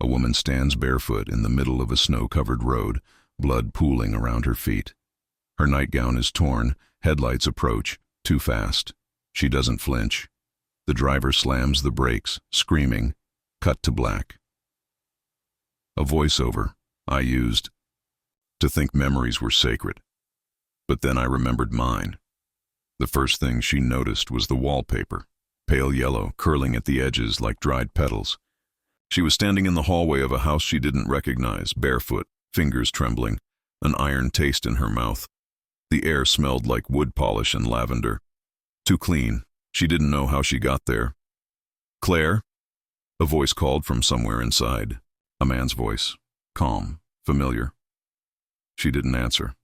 A woman stands barefoot in the middle of a snow-covered road, blood pooling around her feet. Her nightgown is torn, headlights approach, too fast. She doesn't flinch. The driver slams the brakes, screaming. Cut to black. A voiceover I used to think memories were sacred. But then I remembered mine. The first thing she noticed was the wallpaper, pale yellow, curling at the edges like dried petals. She was standing in the hallway of a house she didn't recognize, barefoot, fingers trembling, an iron taste in her mouth. The air smelled like wood polish and lavender. Too clean. She didn't know how she got there. "Claire?" A voice called from somewhere inside. A man's voice. Calm, familiar. She didn't answer.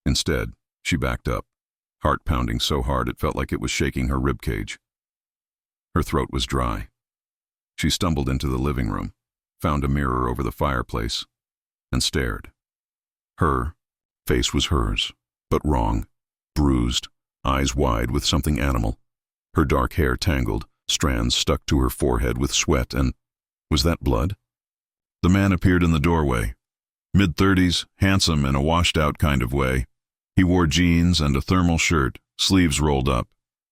Instead, she backed up, heart pounding so hard it felt like it was shaking her ribcage. Her throat was dry. She stumbled into the living room, found a mirror over the fireplace, and stared. Her face was hers, but wrong, bruised, eyes wide with something animal. Her dark hair tangled, strands stuck to her forehead with sweat, and was that blood? The man appeared in the doorway. Mid-30s, handsome in a washed-out kind of way. He wore jeans and a thermal shirt, sleeves rolled up.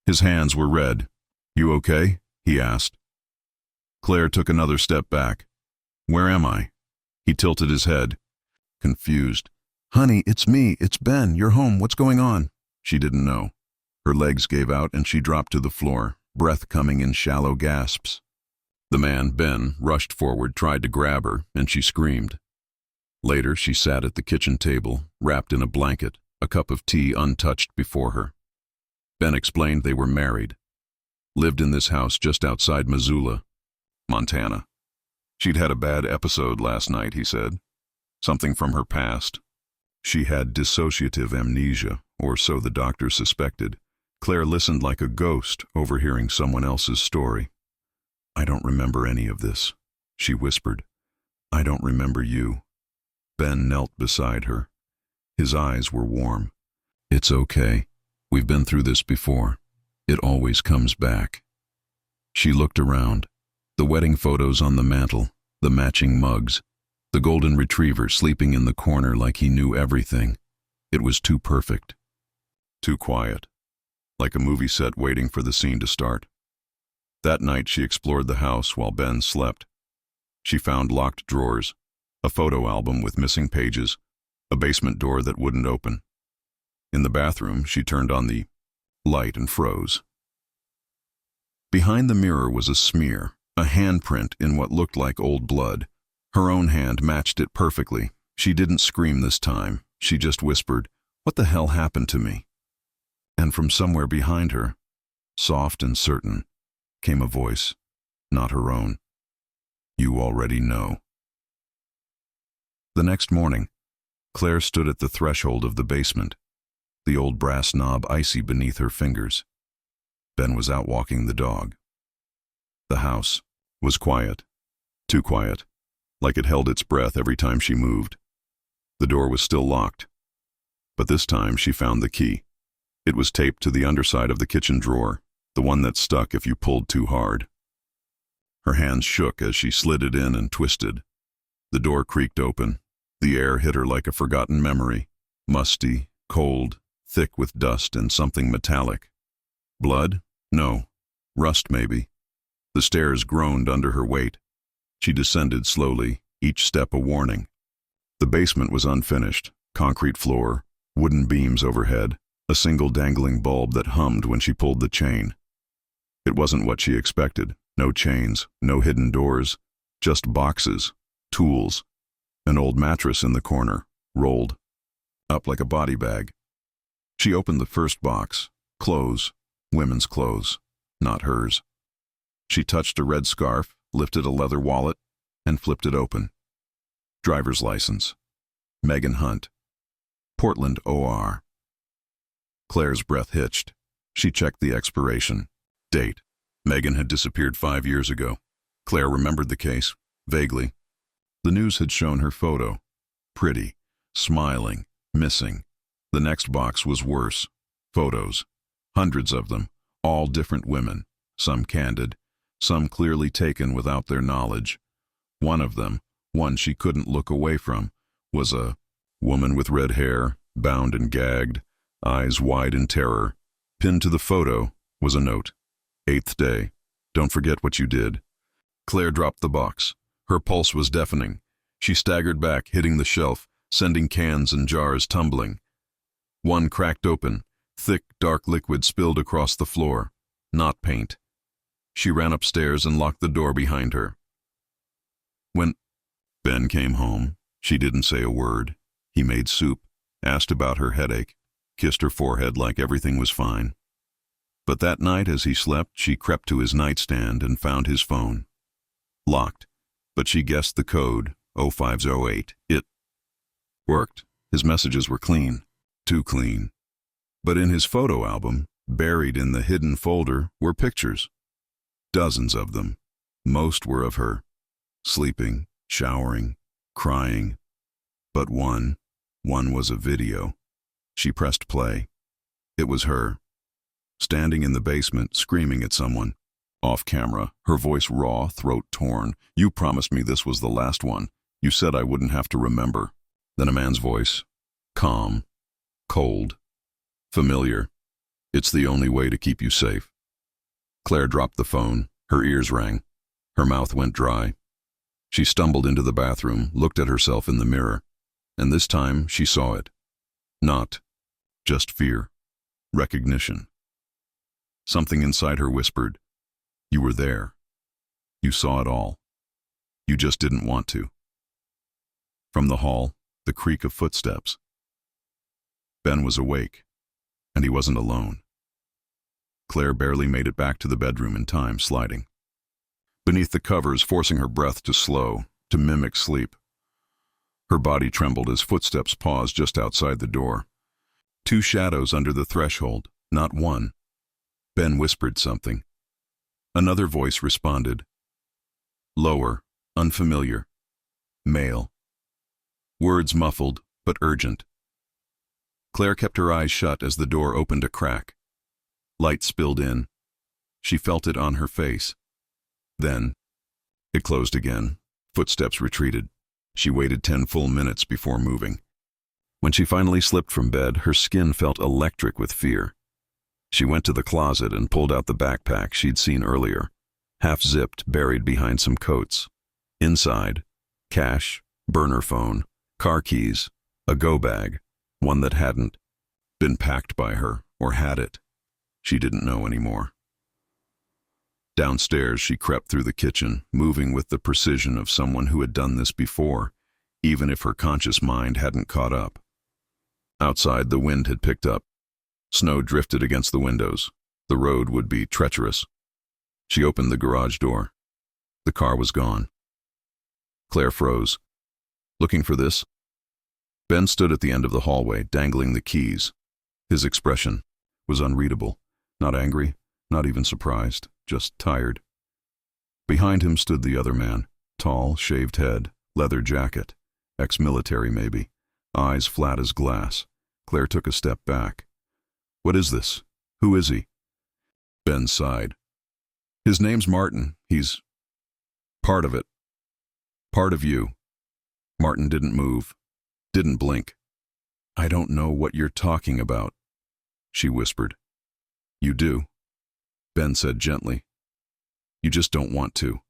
His hands were red. "You okay?" he asked. Claire took another step back. "Where am I?" He tilted his head, confused. "Honey, it's me. It's Ben. You're home. What's going on?" She didn't know. Her legs gave out and she dropped to the floor, breath coming in shallow gasps. The man, Ben, rushed forward, tried to grab her, and she screamed. Later, she sat at the kitchen table, wrapped in a blanket, a cup of tea untouched before her. Ben explained they were married. Lived in this house just outside Missoula, Montana. She'd had a bad episode last night, he said. Something from her past. She had dissociative amnesia, or so the doctor suspected. Claire listened like a ghost, overhearing someone else's story. "I don't remember any of this," she whispered. "I don't remember you." Ben knelt beside her. His eyes were warm. "It's okay. We've been through this before. It always comes back." She looked around. The wedding photos on the mantel, the matching mugs, the golden retriever sleeping in the corner like he knew everything. It was too perfect. Too quiet. Like a movie set waiting for the scene to start. That night she explored the house while Ben slept. She found locked drawers, a photo album with missing pages, a basement door that wouldn't open. In the bathroom, she turned on the light and froze. Behind the mirror was a smear, a handprint in what looked like old blood. Her own hand matched it perfectly. She didn't scream this time. She just whispered, "What the hell happened to me?" And from somewhere behind her, soft and certain, came a voice, not her own. "You already know." The next morning, Claire stood at the threshold of the basement, the old brass knob icy beneath her fingers. Ben was out walking the dog. The house was quiet, too quiet, like it held its breath every time she moved. The door was still locked, but this time she found the key. It was taped to the underside of the kitchen drawer, the one that stuck if you pulled too hard. Her hands shook as she slid it in and twisted. The door creaked open. The air hit her like a forgotten memory, musty, cold, thick with dust and something metallic. Blood? No. Rust, maybe. The stairs groaned under her weight. She descended slowly, each step a warning. The basement was unfinished, concrete floor, wooden beams overhead, a single dangling bulb that hummed when she pulled the chain. It wasn't what she expected. No chains, no hidden doors, just boxes, tools, an old mattress in the corner, rolled up like a body bag. She opened the first box. Clothes, women's clothes, not hers. She touched a red scarf, lifted a leather wallet, and flipped it open. Driver's license. Megan Hunt. Portland, OR. Claire's breath hitched. She checked the expiration date. Megan had disappeared 5 years ago. Claire remembered the case, vaguely. The news had shown her photo. Pretty, smiling, missing. The next box was worse. Photos. Hundreds of them, all different women, some candid, some clearly taken without their knowledge. One of them, one she couldn't look away from, was a woman with red hair, bound and gagged, eyes wide in terror. Pinned to the photo was a note. 8th day. Don't forget what you did. Claire dropped the box. Her pulse was deafening. She staggered back, hitting the shelf, sending cans and jars tumbling. One cracked open. Thick, dark liquid spilled across the floor. Not paint. She ran upstairs and locked the door behind her. When Ben came home, she didn't say a word. He made soup, asked about her headache, kissed her forehead like everything was fine. But that night as he slept, she crept to his nightstand and found his phone. Locked, but she guessed the code, 0508. It worked. His messages were clean. Too clean. But in his photo album, buried in the hidden folder, were pictures. Dozens of them. Most were of her. Sleeping, showering, crying. But one was a video. She pressed play. It was her, standing in the basement, screaming at someone. Off camera, her voice raw, throat torn. You promised me this was the last one. You said I wouldn't have to remember. Then a man's voice. Calm. Cold. Familiar. It's the only way to keep you safe. Claire dropped the phone. Her ears rang. Her mouth went dry. She stumbled into the bathroom, looked at herself in the mirror. And this time she saw it. Not just fear. Recognition. Something inside her whispered, you were there. You saw it all. You just didn't want to. From the hall, the creak of footsteps. Ben was awake, and he wasn't alone. Claire barely made it back to the bedroom in time, sliding beneath the covers, forcing her breath to slow, to mimic sleep. Her body trembled as footsteps paused just outside the door. 2 shadows under the threshold, not one. Ben whispered something. Another voice responded. Lower, unfamiliar. Male. Words muffled, but urgent. Claire kept her eyes shut as the door opened a crack. Light spilled in. She felt it on her face. Then, it closed again. Footsteps retreated. She waited 10 full minutes before moving. When she finally slipped from bed, her skin felt electric with fear. She went to the closet and pulled out the backpack she'd seen earlier, half-zipped, buried behind some coats. Inside, cash, burner phone, car keys, a go bag, one that hadn't been packed by her, or had it. She didn't know anymore. Downstairs, she crept through the kitchen, moving with the precision of someone who had done this before, even if her conscious mind hadn't caught up. Outside, the wind had picked up. Snow drifted against the windows. The road would be treacherous. She opened the garage door. The car was gone. Claire froze. Looking for this? Ben stood at the end of the hallway, dangling the keys. His expression was unreadable. Not angry, not even surprised, just tired. Behind him stood the other man, tall, shaved head, leather jacket, ex-military maybe, eyes flat as glass. Claire took a step back. What is this? Who is he? Ben sighed. His name's Martin. He's part of it. Part of you. Martin didn't move, didn't blink. I don't know what you're talking about, she whispered. You do, Ben said gently. You just don't want to.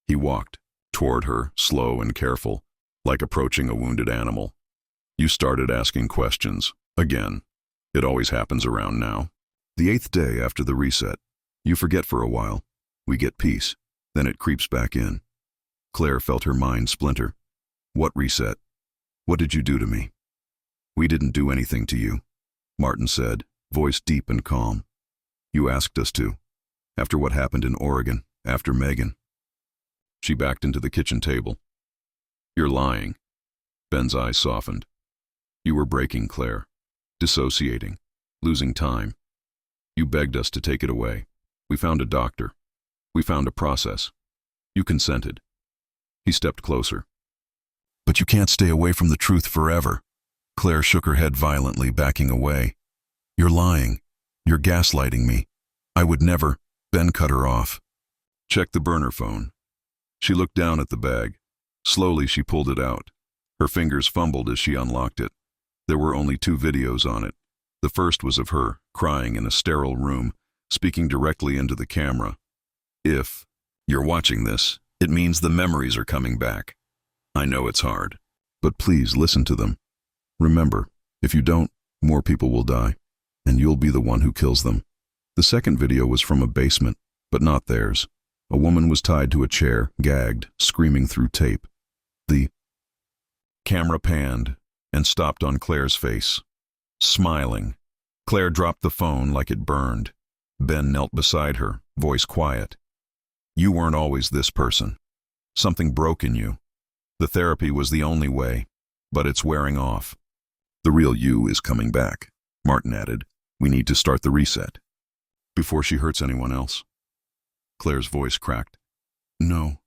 He walked toward her, slow and careful, like approaching a wounded animal. You started asking questions, again. It always happens around now. The 8th day after the reset, you forget for a while. We get peace. Then it creeps back in. Claire felt her mind splinter. What reset? What did you do to me? We didn't do anything to you, Martin said, voice deep and calm. You asked us to. After what happened in Oregon, after Megan. She backed into the kitchen table. You're lying. Ben's eyes softened. You were breaking, Claire. Dissociating. Losing time. You begged us to take it away. We found a doctor. We found a process. You consented. He stepped closer. But you can't stay away from the truth forever. Claire shook her head violently, backing away. You're lying. You're gaslighting me. I would never. Ben cut her off. Check the burner phone. She looked down at the bag. Slowly she pulled it out. Her fingers fumbled as she unlocked it. There were only 2 videos on it. The first was of her, crying in a sterile room, speaking directly into the camera. If you're watching this, it means the memories are coming back. I know it's hard, but please listen to them. Remember, if you don't, more people will die, and you'll be the one who kills them. The second video was from a basement, but not theirs. A woman was tied to a chair, gagged, screaming through tape. The camera panned and stopped on Claire's face, smiling. Claire dropped the phone like it burned. Ben knelt beside her, voice quiet. You weren't always this person. Something broke in you. The therapy was the only way, but it's wearing off. The real you is coming back, Martin added. We need to start the reset. Before she hurts anyone else. Claire's voice cracked. No,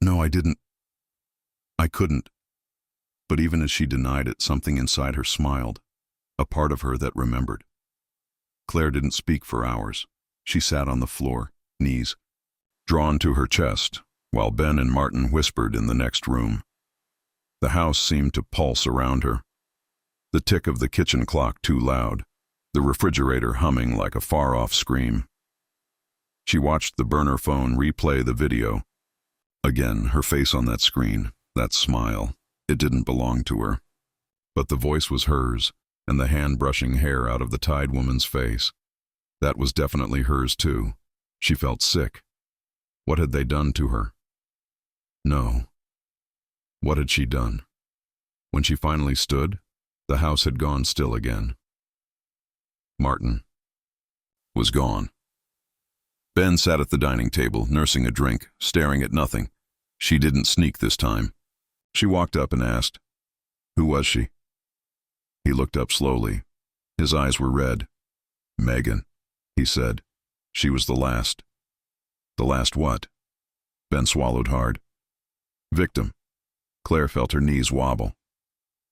I didn't. I couldn't. But even as she denied it, something inside her smiled, a part of her that remembered. Claire didn't speak for hours. She sat on the floor, knees drawn to her chest, while Ben and Martin whispered in the next room. The house seemed to pulse around her. The tick of the kitchen clock too loud, the refrigerator humming like a far-off scream. She watched the burner phone replay the video. Again, her face on that screen, that smile. It didn't belong to her. But the voice was hers, and the hand brushing hair out of the tied woman's face. That was definitely hers too. She felt sick. What had they done to her? No. What had she done? When she finally stood, the house had gone still again. Martin was gone. Ben sat at the dining table, nursing a drink, staring at nothing. She didn't sneak this time. She walked up and asked, "Who was she?" He looked up slowly. His eyes were red. "Megan," he said. "She was the last." "The last what?" Ben swallowed hard. "Victim." Claire felt her knees wobble.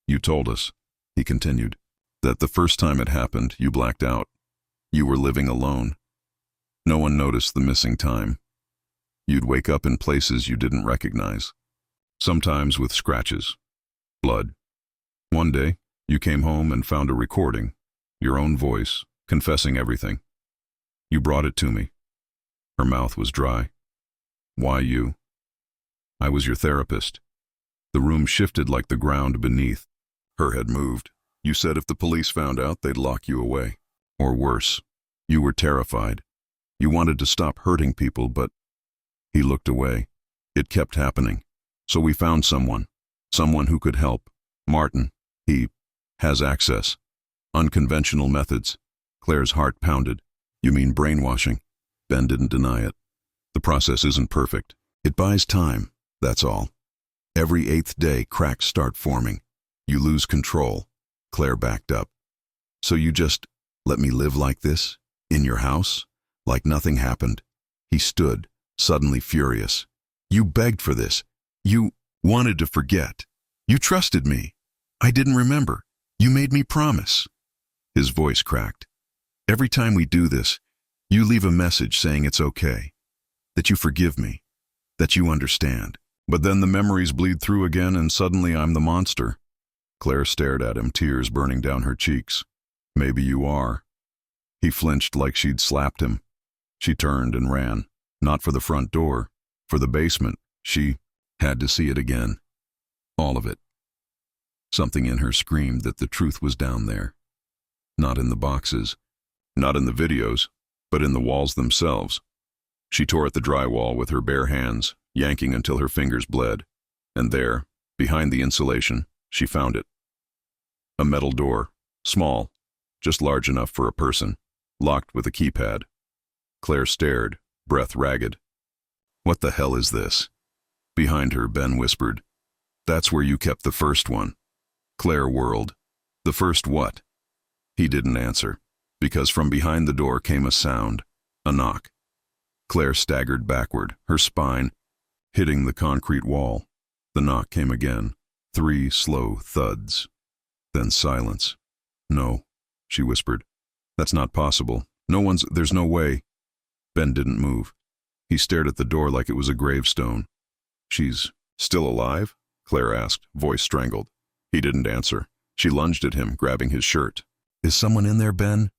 "You told us," he continued, "that the first time it happened, you blacked out. You were living alone. No one noticed the missing time. You'd wake up in places you didn't recognize, sometimes with scratches, blood. One day, you came home and found a recording, your own voice, confessing everything. You brought it to me." Her mouth was dry. "Why you?" "I was your therapist." The room shifted like the ground beneath. Her head moved. "You said if the police found out, they'd lock you away. Or worse, you were terrified. You wanted to stop hurting people, but..." He looked away. "It kept happening. So we found someone who could help. Martin. He has access. Unconventional methods." Claire's heart pounded. "You mean brainwashing?" Ben didn't deny it. "The process isn't perfect. It buys time, that's all. Every 8th day, cracks start forming. You lose control." Claire backed up. "So you just let me live like this? In your house? Like nothing happened?" He stood, suddenly furious. "You begged for this. You wanted to forget. You trusted me. I didn't remember. You made me promise." His voice cracked. "Every time we do this, you leave a message saying it's okay, that you forgive me, that you understand. But then the memories bleed through again and suddenly I'm the monster." Claire stared at him, tears burning down her cheeks. "Maybe you are." He flinched like she'd slapped him. She turned and ran, not for the front door, for the basement. She had to see it again. All of it. Something in her screamed that the truth was down there. Not in the boxes, not in the videos, but in the walls themselves. She tore at the drywall with her bare hands, yanking until her fingers bled. And there, behind the insulation, she found it. A metal door, small, just large enough for a person, locked with a keypad. Claire stared, breath ragged. "What the hell is this?" Behind her, Ben whispered, "That's where you kept the first one." Claire whirled. "The first what?" He didn't answer, because from behind the door came a sound, a knock. Claire staggered backward, her spine hitting the concrete wall. The knock came again, 3 slow thuds. Then silence. "No," she whispered. "That's not possible. There's no way." Ben didn't move. He stared at the door like it was a gravestone. She's still alive? Claire asked, voice strangled. He didn't answer. She lunged at him, grabbing his shirt. Is someone in there, Ben?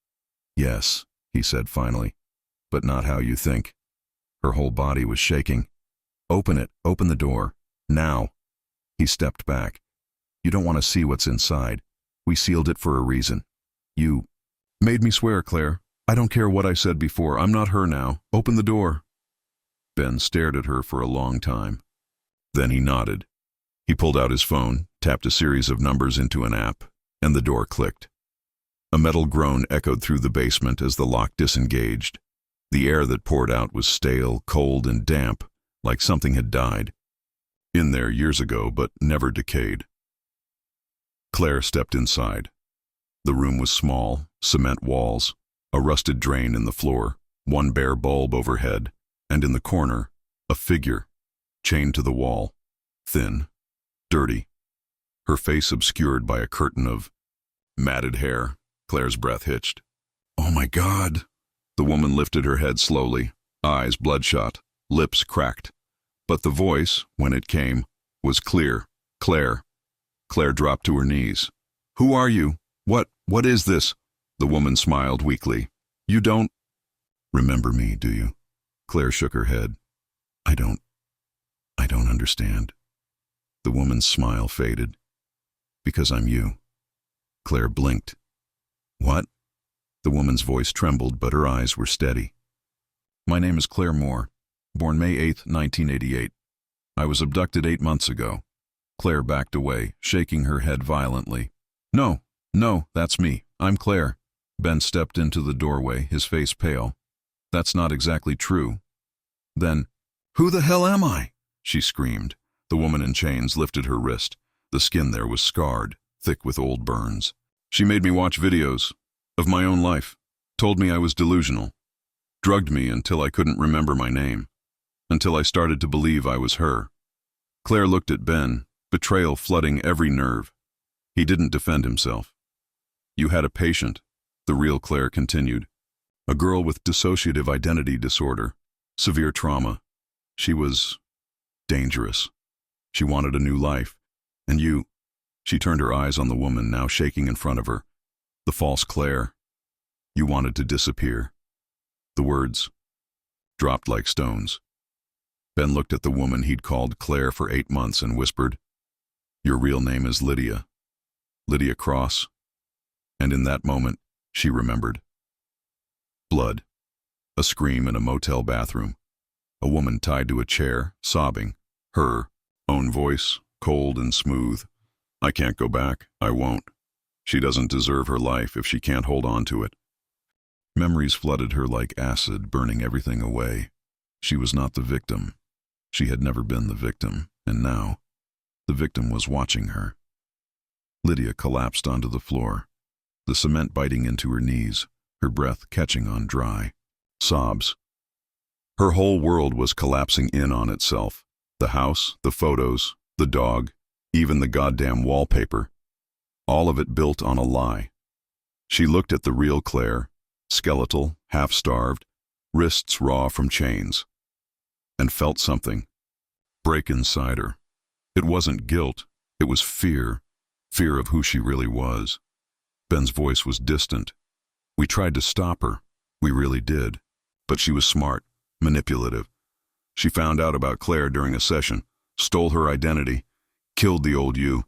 Yes, he said finally, but not how you think. Her whole body was shaking. Open it, open the door. Now. He stepped back. You don't want to see what's inside. We sealed it for a reason. You made me swear, Claire. I don't care what I said before. I'm not her now. Open the door. Ben stared at her for a long time. Then he nodded. He pulled out his phone, tapped a series of numbers into an app, and the door clicked. A metal groan echoed through the basement as the lock disengaged. The air that poured out was stale, cold, and damp, like something had died. In there years ago, but never decayed. Claire stepped inside. The room was small, cement walls, a rusted drain in the floor, one bare bulb overhead, and in the corner, a figure, chained to the wall, thin, dirty, her face obscured by a curtain of matted hair. Claire's breath hitched. Oh my God! The woman lifted her head slowly, eyes bloodshot, lips cracked. But the voice, when it came, was clear. Claire. Claire dropped to her knees. Who are you? What is this? The woman smiled weakly. You don't remember me, do you? Claire shook her head. I don't understand. The woman's smile faded. Because I'm you. Claire blinked. What? The woman's voice trembled, but her eyes were steady. My name is Claire Moore, born May 8, 1988. I was abducted 8 months ago. Claire backed away, shaking her head violently. No, that's me. I'm Claire. Ben stepped into the doorway, his face pale. That's not exactly true. Then, who the hell am I? She screamed. The woman in chains lifted her wrist. The skin there was scarred, thick with old burns. She made me watch videos of my own life, told me I was delusional, drugged me until I couldn't remember my name, until I started to believe I was her. Claire looked at Ben, betrayal flooding every nerve. He didn't defend himself. You had a patient, the real Claire continued. A girl with dissociative identity disorder, severe trauma. She was dangerous. She wanted a new life. And you... She turned her eyes on the woman now shaking in front of her. The false Claire. You wanted to disappear. The words dropped like stones. Ben looked at the woman he'd called Claire for 8 months and whispered, Your real name is Lydia. Lydia Cross. And in that moment, she remembered. Blood. A scream in a motel bathroom. A woman tied to a chair, sobbing. Her own voice, cold and smooth. I can't go back. I won't. She doesn't deserve her life if she can't hold on to it. Memories flooded her like acid, burning everything away. She was not the victim. She had never been the victim, and now, the victim was watching her. Lydia collapsed onto the floor, the cement biting into her knees, her breath catching on dry. Sobs. Her whole world was collapsing in on itself. The house, the photos, the dog, even the goddamn wallpaper. All of it built on a lie. She looked at the real Claire, skeletal, half-starved, wrists raw from chains, and felt something break inside her. It wasn't guilt, it was fear, fear of who she really was. Ben's voice was distant. We tried to stop her, we really did, but she was smart, manipulative. She found out about Claire during a session, stole her identity, killed the old you.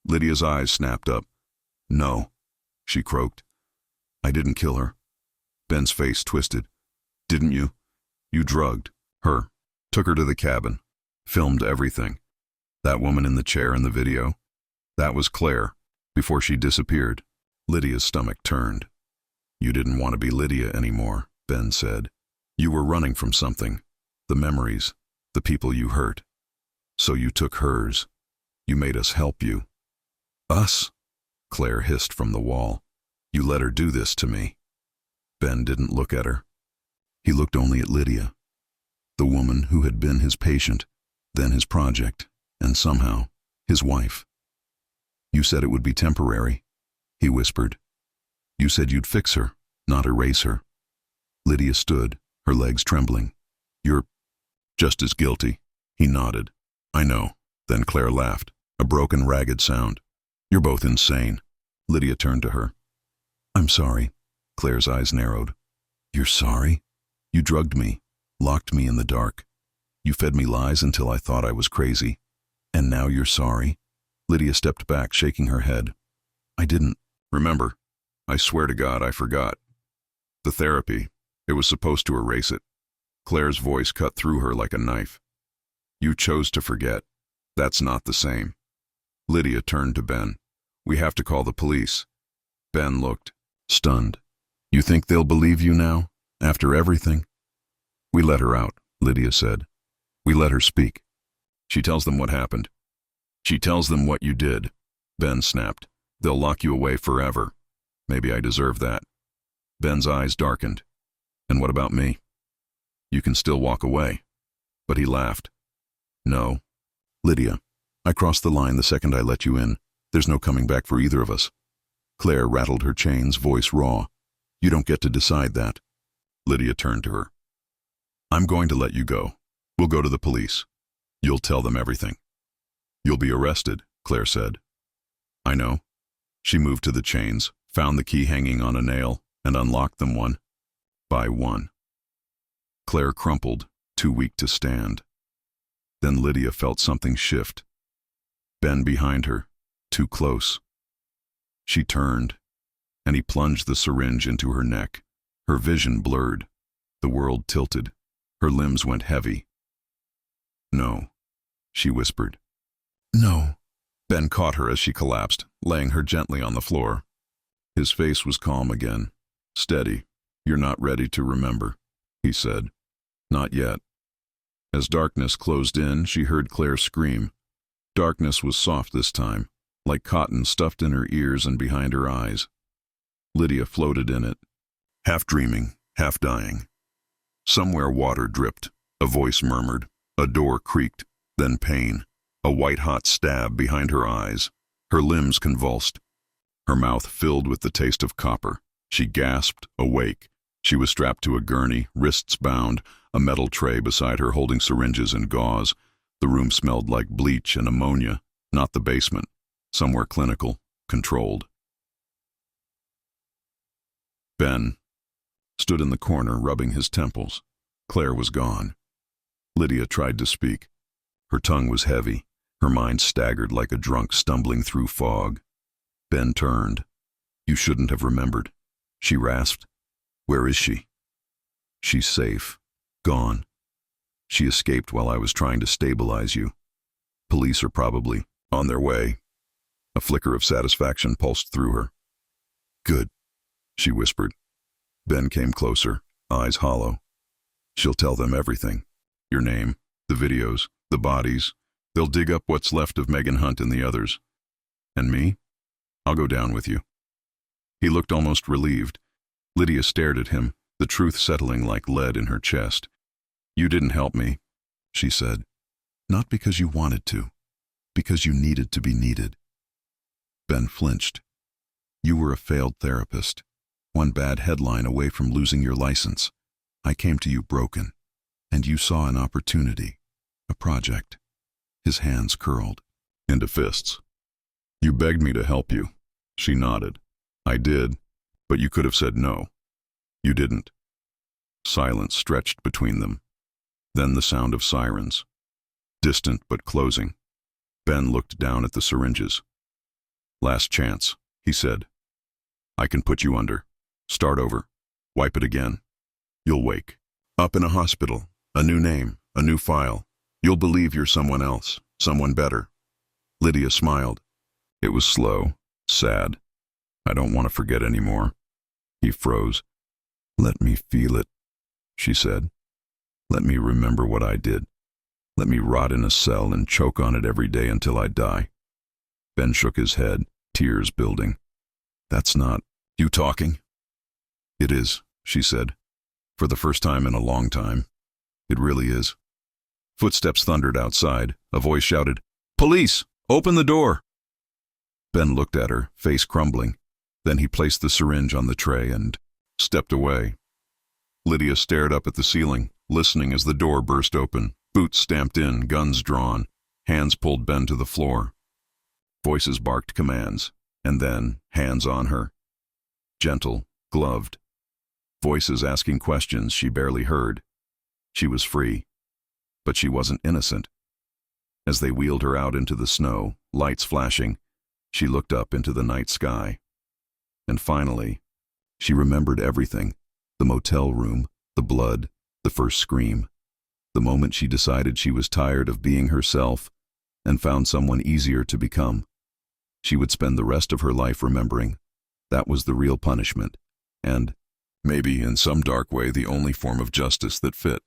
Lydia's eyes snapped up. No, she croaked. I didn't kill her. Ben's face twisted. Didn't you? You drugged her, took her to the cabin, filmed everything. That woman in the chair in the video, that was Claire, before she disappeared. Lydia's stomach turned. You didn't want to be Lydia anymore, Ben said. You were running from something, the memories, the people you hurt. So you took hers. You made us help you. Us? Claire hissed from the wall. You let her do this to me. Ben didn't look at her. He looked only at Lydia, the woman who had been his patient, then his project, and somehow his wife. You said it would be temporary, he whispered. You said you'd fix her, not erase her. Lydia stood, her legs trembling. You're just as guilty, he nodded. I know. Then Claire laughed, a broken, ragged sound. You're both insane. Lydia turned to her. I'm sorry. Claire's eyes narrowed. You're sorry? You drugged me, locked me in the dark. You fed me lies until I thought I was crazy. And now you're sorry? Lydia stepped back, shaking her head. I didn't. Remember, I swear to God I forgot. The therapy, it was supposed to erase it. Claire's voice cut through her like a knife. You chose to forget. That's not the same. Lydia turned to Ben. We have to call the police. Ben looked, stunned. You think they'll believe you now, after everything? We let her out, Lydia said. We let her speak. She tells them what happened. She tells them what you did. Ben snapped. They'll lock you away forever. Maybe I deserve that. Ben's eyes darkened. And what about me? You can still walk away. But he laughed. No. Lydia, I crossed the line the second I let you in. There's no coming back for either of us. Claire rattled her chains, voice raw. You don't get to decide that. Lydia turned to her. I'm going to let you go. We'll go to the police. You'll tell them everything. You'll be arrested, Claire said. I know. She moved to the chains, found the key hanging on a nail, and unlocked them one by one. Claire crumpled, too weak to stand. Then Lydia felt something shift. Ben behind her, too close. She turned, and he plunged the syringe into her neck. Her vision blurred. The world tilted. Her limbs went heavy. No, she whispered. No. Ben caught her as she collapsed, laying her gently on the floor. His face was calm again. Steady. You're not ready to remember, he said. Not yet. As darkness closed in, she heard Claire scream. Darkness was soft this time, like cotton stuffed in her ears and behind her eyes. Lydia floated in it, half dreaming, half dying. Somewhere water dripped, a voice murmured, a door creaked, then pain, a white-hot stab behind her eyes. Her limbs convulsed, her mouth filled with the taste of copper. She gasped, awake. She was strapped to a gurney, wrists bound, a metal tray beside her holding syringes and gauze. The room smelled like bleach and ammonia, not the basement, somewhere clinical, controlled. Ben stood in the corner, rubbing his temples. Claire was gone. Lydia tried to speak. Her tongue was heavy. Her mind staggered like a drunk stumbling through fog. Ben turned. You shouldn't have remembered. She rasped. Where is she? She's safe. Gone. She escaped while I was trying to stabilize you. Police are probably on their way. A flicker of satisfaction pulsed through her. Good, she whispered. Ben came closer, eyes hollow. She'll tell them everything. Your name, the videos, the bodies. They'll dig up what's left of Megan Hunt and the others. And me? I'll go down with you. He looked almost relieved. Lydia stared at him, the truth settling like lead in her chest. You didn't help me, she said. Not because you wanted to, because you needed to be needed. Ben flinched. You were a failed therapist, one bad headline away from losing your license. I came to you broken, and you saw an opportunity, a project. His hands curled into fists. You begged me to help you. She nodded. I did, but you could have said no. You didn't. Silence stretched between them. Then the sound of sirens. Distant but closing. Ben looked down at the syringes. Last chance, he said. I can put you under. Start over. Wipe it again. You'll wake. Up in a hospital. A new name. A new file. You'll believe you're someone else. Someone better. Lydia smiled. It was slow. Sad. I don't want to forget anymore. He froze. Let me feel it, she said. Let me remember what I did. Let me rot in a cell and choke on it every day until I die. Ben shook his head, tears building. That's not you talking. It is, she said. For the first time in a long time. It really is. Footsteps thundered outside. A voice shouted, Police! Open the door! Ben looked at her, face crumbling. Then he placed the syringe on the tray and stepped away. Lydia stared up at the ceiling, listening as the door burst open, boots stamped in, guns drawn, Hands pulled Ben to the floor. Voices barked commands, and then hands on her. Gentle, gloved. Voices asking questions she barely heard. She was free, but she wasn't innocent. As they wheeled her out into the snow, lights flashing, she looked up into the night sky. And finally, she remembered everything: the motel room, the blood, the first scream. The moment she decided she was tired of being herself and found someone easier to become. She would spend the rest of her life remembering that was the real punishment, and maybe in some dark way the only form of justice that fit.